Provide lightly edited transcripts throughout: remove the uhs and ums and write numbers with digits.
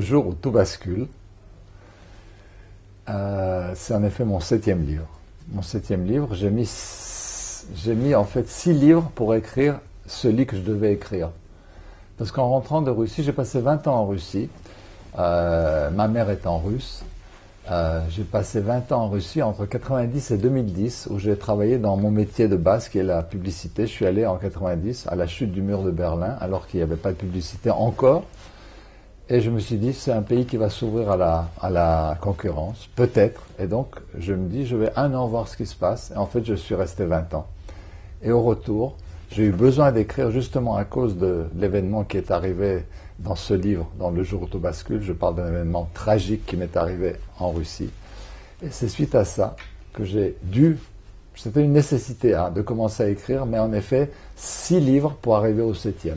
jour où tout bascule. C'est en effet mon 7e livre. Mon 7e livre, j'ai mis en fait 6 livres pour écrire celui que je devais écrire. Parce qu'en rentrant de Russie, j'ai passé 20 ans en Russie. Ma mère étant russe. J'ai passé 20 ans en Russie entre 90 et 2010 où j'ai travaillé dans mon métier de base qui est la publicité. Je suis allé en 90 à la chute du mur de Berlin alors qu'il n'y avait pas de publicité encore. Et je me suis dit, c'est un pays qui va s'ouvrir à la concurrence, peut-être. Et donc, je me dis, je vais 1 an voir ce qui se passe. Et en fait, je suis resté 20 ans. Et au retour, j'ai eu besoin d'écrire justement à cause de l'événement qui est arrivé dans ce livre, dans Le jour où tout bascule. Je parle d'un événement tragique qui m'est arrivé en Russie. Et c'est suite à ça que j'ai dû, c'était une nécessité de commencer à écrire, mais en effet, 6 livres pour arriver au 7e.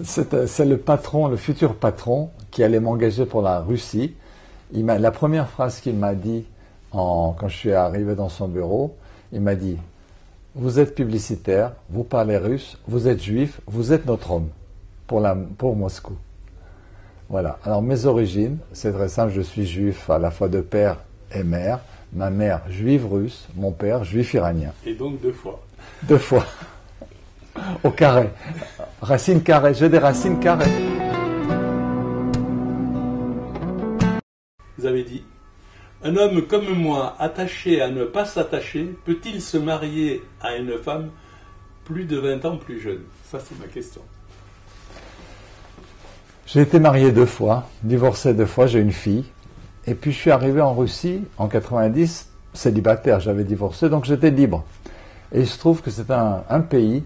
C'est le patron, le futur patron, qui allait m'engager pour la Russie. La première phrase qu'il m'a dit quand je suis arrivé dans son bureau, il m'a dit « Vous êtes publicitaire, vous parlez russe, vous êtes juif, vous êtes notre homme pour Moscou. » Voilà. Alors mes origines, c'est très simple, je suis juif à la fois de père et mère. Ma mère juive russe, mon père juif iranien. Et donc 2 fois. 2 fois. Au carré. Racine carrée, j'ai des racines carrées. Vous avez dit, un homme comme moi, attaché à ne pas s'attacher, peut-il se marier à une femme plus de 20 ans plus jeune? Ça, c'est ma question. J'ai été marié 2 fois, divorcé 2 fois, j'ai une fille. Et puis je suis arrivé en Russie en 90, célibataire, j'avais divorcé, donc j'étais libre. Et il se trouve que c'est un pays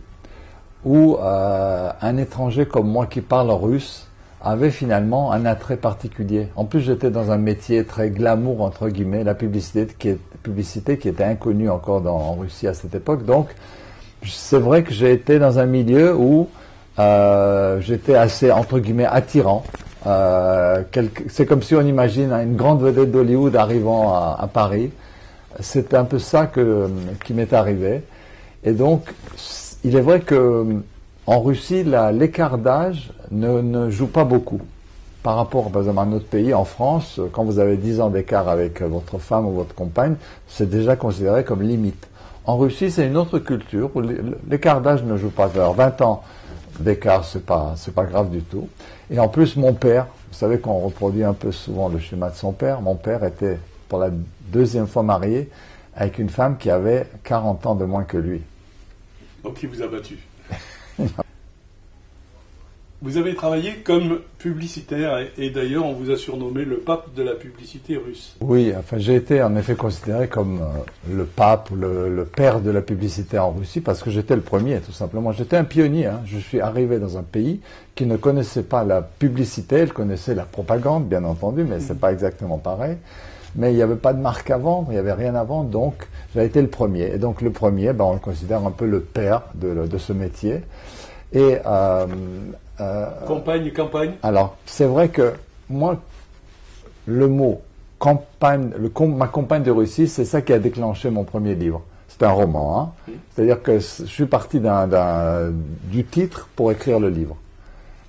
où un étranger comme moi qui parle russe avait finalement un attrait particulier. En plus, j'étais dans un métier très glamour, entre guillemets, la publicité qui était inconnue encore en Russie à cette époque. Donc, c'est vrai que j'ai été dans un milieu où j'étais assez, entre guillemets, attirant. C'est comme si on imagine une grande vedette d'Hollywood arrivant à Paris. C'est un peu ça qui m'est arrivé. Et donc, il est vrai que en Russie, l'écart d'âge ne joue pas beaucoup. Par rapport, par exemple, à notre pays, en France, quand vous avez 10 ans d'écart avec votre femme ou votre compagne, c'est déjà considéré comme limite. En Russie, c'est une autre culture où l'écart d'âge ne joue pas. Alors, 20 ans d'écart, c'est pas grave du tout. Et en plus, mon père, vous savez qu'on reproduit un peu souvent le schéma de son père. Mon père était, pour la 2e fois marié, avec une femme qui avait 40 ans de moins que lui. Donc il vous a battu. Vous avez travaillé comme publicitaire et d'ailleurs on vous a surnommé le pape de la publicité russe. Oui, enfin j'ai été en effet considéré comme le pape, le père de la publicité en Russie parce que j'étais le premier tout simplement. J'étais un pionnier, hein. Je suis arrivé dans un pays qui ne connaissait pas la publicité, elle connaissait la propagande bien entendu, mais c'est pas exactement pareil. Mais il n'y avait pas de marque à vendre, il n'y avait rien à vendre, donc j'ai été le premier. Et donc le premier, on le considère un peu le père de ce métier. Et campagne. Alors, c'est vrai que moi, le mot campagne, ma campagne de Russie, c'est ça qui a déclenché mon premier livre. C'est un roman, hein. C'est-à-dire que je suis parti du titre pour écrire le livre.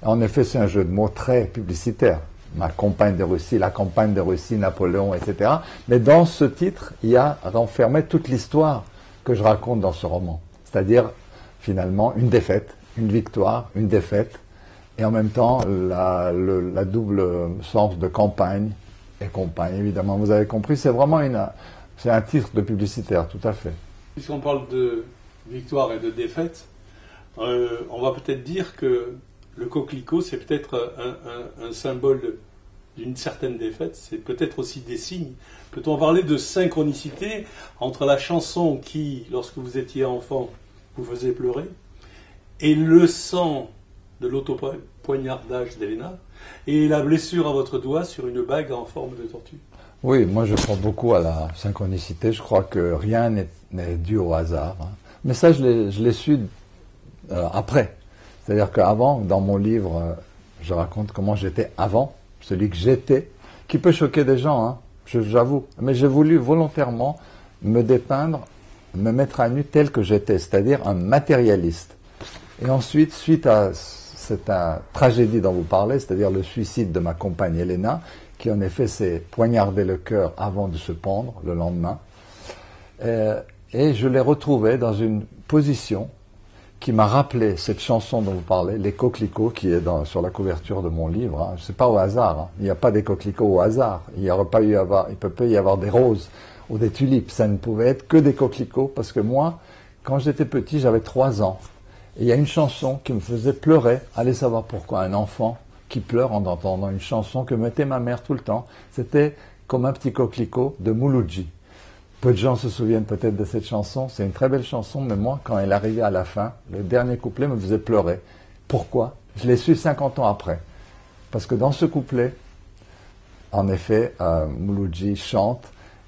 En effet, c'est un jeu de mots très publicitaire. Ma campagne de Russie, la campagne de Russie, Napoléon, etc. Mais dans ce titre, il y a renfermé toute l'histoire que je raconte dans ce roman. C'est-à-dire, finalement, une défaite, une victoire, une défaite, et en même temps, la double sens de campagne et compagne, évidemment. Vous avez compris, c'est vraiment c'est un titre de publicitaire, tout à fait. Puisqu'on parle de victoire et de défaite, on va peut-être dire que le coquelicot, c'est peut-être un symbole d'une certaine défaite, c'est peut-être aussi des signes. Peut-on parler de synchronicité entre la chanson qui, lorsque vous étiez enfant, vous faisait pleurer, et le sang de l'auto-poignardage d'Elena, et la blessure à votre doigt sur une bague en forme de tortue? Oui, moi je crois beaucoup à la synchronicité, je crois que rien n'est dû au hasard. Hein. Mais ça, je l'ai su après. C'est-à-dire qu'avant, dans mon livre, je raconte comment j'étais avant, celui que j'étais, qui peut choquer des gens, hein, j'avoue. Mais j'ai voulu volontairement me dépeindre, me mettre à nu tel que j'étais, c'est-à-dire un matérialiste. Et ensuite, suite à cette tragédie dont vous parlez, c'est-à-dire le suicide de ma compagne Elena, qui en effet s'est poignardé le cœur avant de se pendre le lendemain, et je l'ai retrouvée dans une position qui m'a rappelé cette chanson dont vous parlez, Les Coquelicots, qui est sur la couverture de mon livre. Hein. C'est pas au hasard. Hein. Il n'y a pas des coquelicots au hasard. Il peut pas y avoir des roses ou des tulipes. Ça ne pouvait être que des coquelicots, parce que moi, quand j'étais petit, j'avais 3 ans. Et il y a une chanson qui me faisait pleurer. Allez savoir pourquoi. Un enfant qui pleure en entendant une chanson que mettait ma mère tout le temps. C'était Comme un petit coquelicot de Mouloudji. Peu de gens se souviennent peut-être de cette chanson. C'est une très belle chanson, mais moi, quand elle arrivait à la fin, le dernier couplet me faisait pleurer. Pourquoi? Je l'ai su 50 ans après. Parce que dans ce couplet, en effet, Mouloudji chante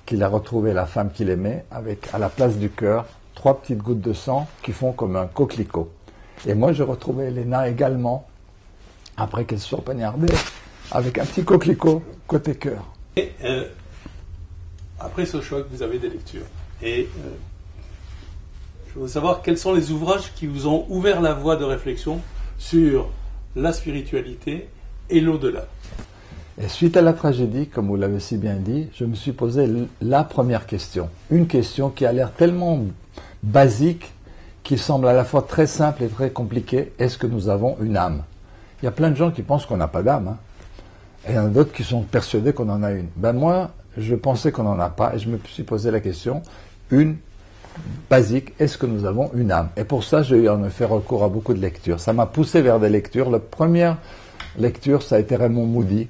qu'il a retrouvé la femme qu'il aimait avec, à la place du cœur, 3 petites gouttes de sang qui font comme un coquelicot. Et moi, je retrouvais Elena également, après qu'elle soit poignardée, avec un petit coquelicot côté cœur. Et après ce choc, vous avez des lectures. Et je veux savoir quels sont les ouvrages qui vous ont ouvert la voie de réflexion sur la spiritualité et l'au-delà. Et suite à la tragédie, comme vous l'avez si bien dit, je me suis posé la première question. Une question qui a l'air tellement basique qu'il semble à la fois très simple et très compliquée. Est-ce que nous avons une âme? Il y a plein de gens qui pensent qu'on n'a pas d'âme. Hein. Et il y en a d'autres qui sont persuadés qu'on en a une. Ben moi, je pensais qu'on n'en a pas et je me suis posé la question, une basique, est-ce que nous avons une âme? Et pour ça, j'ai eu en effet recours à beaucoup de lectures. Ça m'a poussé vers des lectures. La première lecture, ça a été Raymond Moody,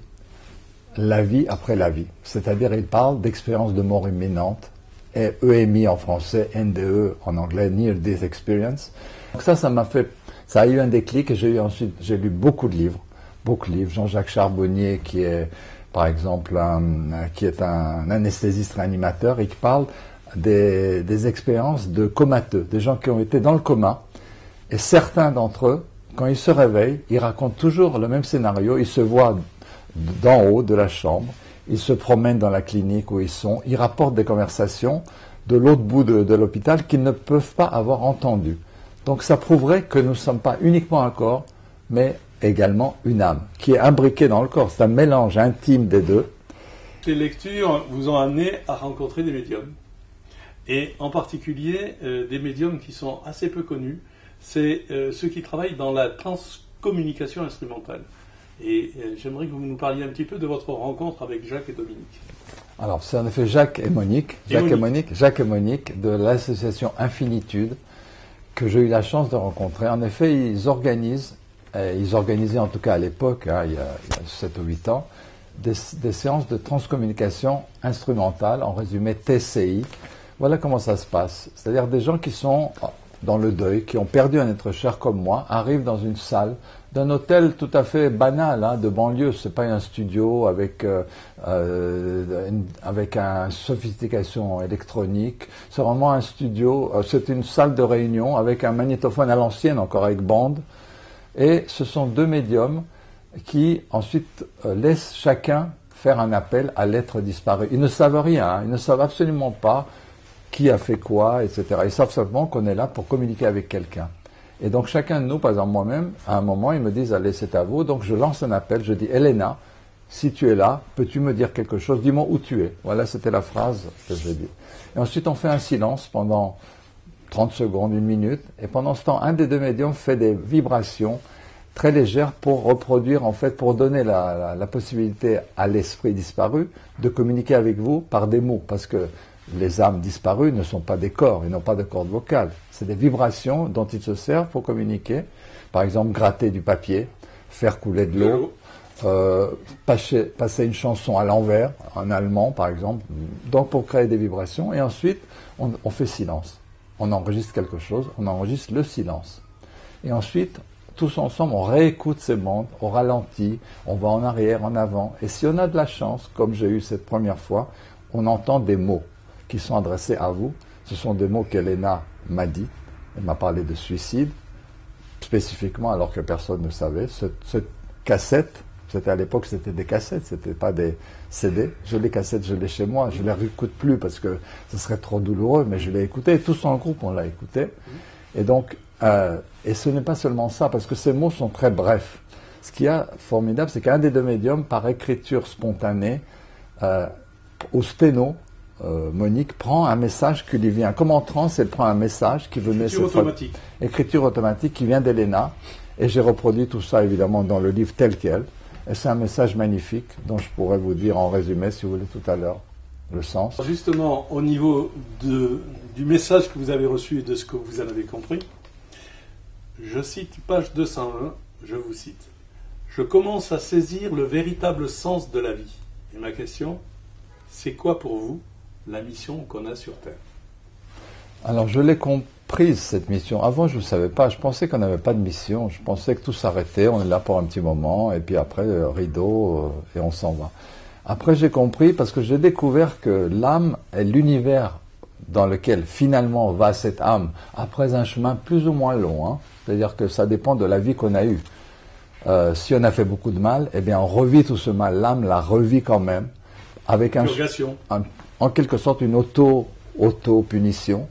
La vie après la vie. C'est-à-dire, il parle d'expérience de mort imminente, et EMI en français, NDE en anglais, Near Death Experience. Donc ça a eu un déclic et j'ai lu beaucoup de livres. Jean-Jacques Charbonnier, qui est par exemple qui est un anesthésiste réanimateur et qui parle des expériences de comateux, des gens qui ont été dans le coma, et certains d'entre eux, quand ils se réveillent, ils racontent toujours le même scénario, ils se voient d'en haut de la chambre, ils se promènent dans la clinique où ils sont, ils rapportent des conversations de l'autre bout de l'hôpital qu'ils ne peuvent pas avoir entendues. Donc ça prouverait que nous ne sommes pas uniquement un corps, mais également une âme, qui est imbriquée dans le corps. C'est un mélange intime des deux. Ces lectures vous ont amené à rencontrer des médiums. Et en particulier, des médiums qui sont assez peu connus. C'est ceux qui travaillent dans la transcommunication instrumentale. Et j'aimerais que vous nous parliez un petit peu de votre rencontre avec Jacques et Dominique. Alors, c'est en effet Jacques et Monique de l'association Infinitude, que j'ai eu la chance de rencontrer. En effet, ils organisaient en tout cas à l'époque, il y a 7 ou 8 ans, des séances de transcommunication instrumentale, en résumé TCI. Voilà comment ça se passe. C'est-à-dire des gens qui sont dans le deuil, qui ont perdu un être cher comme moi, arrivent dans une salle d'un hôtel tout à fait banal, de banlieue. C'est pas un studio avec une sophistication électronique. C'est vraiment un studio. C'est une salle de réunion avec un magnétophone à l'ancienne, encore avec bande. Et ce sont 2 médiums qui ensuite laissent chacun faire un appel à l'être disparu. Ils ne savent rien, ils ne savent absolument pas qui a fait quoi, etc. Ils savent simplement qu'on est là pour communiquer avec quelqu'un. Et donc chacun de nous, par exemple moi-même, à un moment, ils me disent « Allez, c'est à vous ». Donc je lance un appel, je dis « Elena, si tu es là, peux-tu me dire quelque chose? Dis-moi où tu es ». Voilà, c'était la phrase que j'ai dit. Et ensuite, on fait un silence pendant 30 secondes, 1 minute. Et pendant ce temps, un des 2 médiums fait des vibrations très légères pour reproduire, en fait, pour donner la possibilité à l'esprit disparu de communiquer avec vous par des mots. Parce que les âmes disparues ne sont pas des corps, ils n'ont pas de cordes vocales. C'est des vibrations dont ils se servent pour communiquer. Par exemple, gratter du papier, faire couler de l'eau, passer une chanson à l'envers, en allemand par exemple, donc pour créer des vibrations. Et ensuite, on fait silence. On enregistre quelque chose, on enregistre le silence. Et ensuite, tous ensemble, on réécoute ces bandes, on ralentit, on va en arrière, en avant. Et si on a de la chance, comme j'ai eu cette première fois, on entend des mots qui sont adressés à vous. Ce sont des mots qu'Elena m'a dit. Elle m'a parlé de suicide, spécifiquement, alors que personne ne savait. Cette cassette, à l'époque, c'était des cassettes, c'était pas des CD. Les cassettes, je l'ai chez moi. Je les réécoute plus parce que ce serait trop douloureux, mais je l'ai écouté. Tous en groupe, on l'a écouté. Et donc, Et ce n'est pas seulement ça, parce que ces mots sont très brefs. Ce qui est formidable, c'est qu'un des deux médiums, par écriture spontanée, au sténo, Monique prend un message qui lui vient. Comme en transe, elle prend un message qui venait... Écriture automatique. Écriture automatique qui vient d'Elena. Et j'ai reproduit tout ça, évidemment, dans le livre tel quel. Et c'est un message magnifique, dont je pourrais vous dire en résumé, si vous voulez, tout à l'heure, le sens. Justement, au niveau du message que vous avez reçu et de ce que vous en avez compris, je cite page 201, je vous cite. « Je commence à saisir le véritable sens de la vie. Et ma question, c'est quoi pour vous la mission qu'on a sur Terre ?» Alors, je l'ai comprise, cette mission. Avant, je ne savais pas. Je pensais qu'on n'avait pas de mission. Je pensais que tout s'arrêtait. On est là pour un petit moment. Et puis après, rideau, et on s'en va. Après, j'ai compris parce que j'ai découvert que l'âme est l'univers dans lequel finalement va cette âme après un chemin plus ou moins long. Hein. C'est-à-dire que ça dépend de la vie qu'on a eue. Si on a fait beaucoup de mal, eh bien, on revit tout ce mal. L'âme la revit quand même avec en quelque sorte une auto-punition.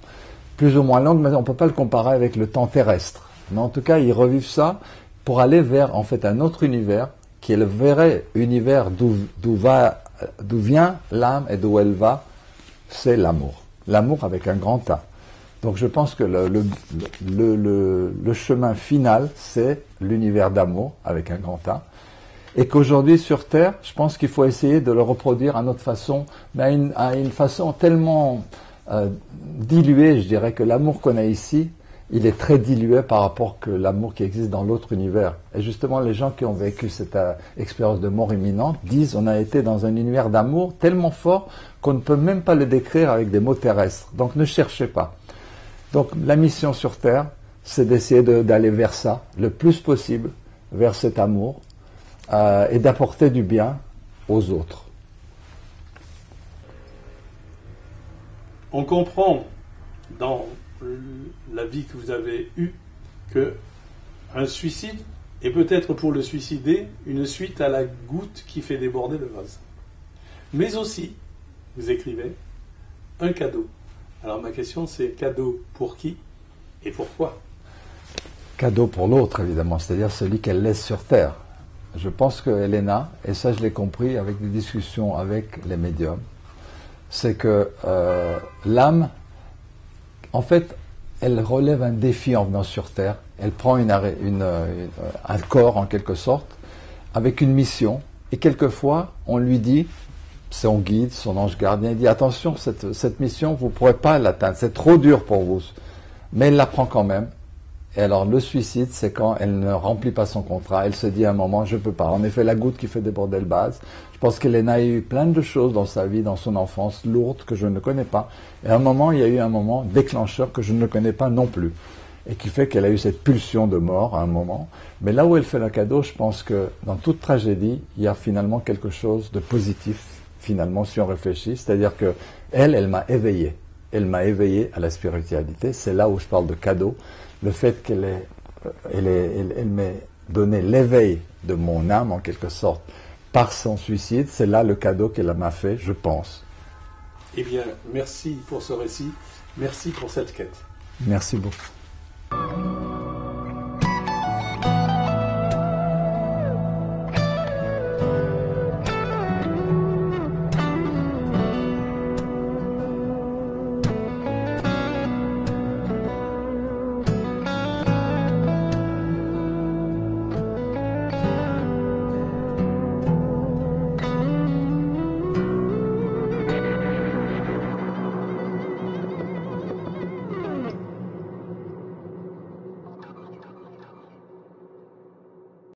Plus ou moins longue, mais on ne peut pas le comparer avec le temps terrestre. Mais en tout cas, ils revivent ça pour aller vers, en fait, un autre univers, qui est le vrai univers d'où vient l'âme et d'où elle va, c'est l'amour. L'amour avec un grand A. Donc je pense que le chemin final, c'est l'univers d'amour avec un grand A. Et qu'aujourd'hui, sur Terre, je pense qu'il faut essayer de le reproduire à notre façon, mais à une façon tellement... dilué, je dirais que l'amour qu'on a ici, il est très dilué par rapport que l'amour qui existe dans l'autre univers. Et justement, les gens qui ont vécu cette expérience de mort imminente disent on a été dans un univers d'amour tellement fort qu'on ne peut même pas le décrire avec des mots terrestres. Donc ne cherchez pas. Donc la mission sur Terre, c'est d'essayer d'aller vers ça, le plus possible, vers cet amour, et d'apporter du bien aux autres. On comprend dans la vie que vous avez eue que un suicide est peut-être pour le suicider une suite à la goutte qui fait déborder le vase. Mais aussi, vous écrivez, un cadeau. Alors ma question c'est cadeau pour qui et pourquoi ? Cadeau pour l'autre évidemment, c'est-à-dire celui qu'elle laisse sur Terre. Je pense que Elena, et ça je l'ai compris avec des discussions avec les médiums, c'est que l'âme, en fait, elle relève un défi en venant sur Terre. Elle prend un corps, en quelque sorte, avec une mission. Et quelquefois, on lui dit, son guide, son ange gardien, il dit, attention, cette mission, vous ne pourrez pas l'atteindre, c'est trop dur pour vous. Mais elle la prend quand même. Et alors, le suicide, c'est quand elle ne remplit pas son contrat. Elle se dit à un moment, je ne peux pas. En effet, la goutte qui fait déborder le vase. Je pense qu'Elena a eu plein de choses dans sa vie, dans son enfance, lourdes, que je ne connais pas. Et à un moment, il y a eu un moment déclencheur que je ne connais pas non plus. Et qui fait qu'elle a eu cette pulsion de mort à un moment. Mais là où elle fait le cadeau, je pense que dans toute tragédie, il y a finalement quelque chose de positif, finalement, si on réfléchit. C'est-à-dire que elle m'a éveillé. Elle m'a éveillé à la spiritualité. C'est là où je parle de cadeau. Le fait qu'elle m'ait donné l'éveil de mon âme, en quelque sorte, par son suicide, c'est là le cadeau qu'elle m'a fait, je pense. Eh bien, merci pour ce récit, merci pour cette quête. Merci beaucoup.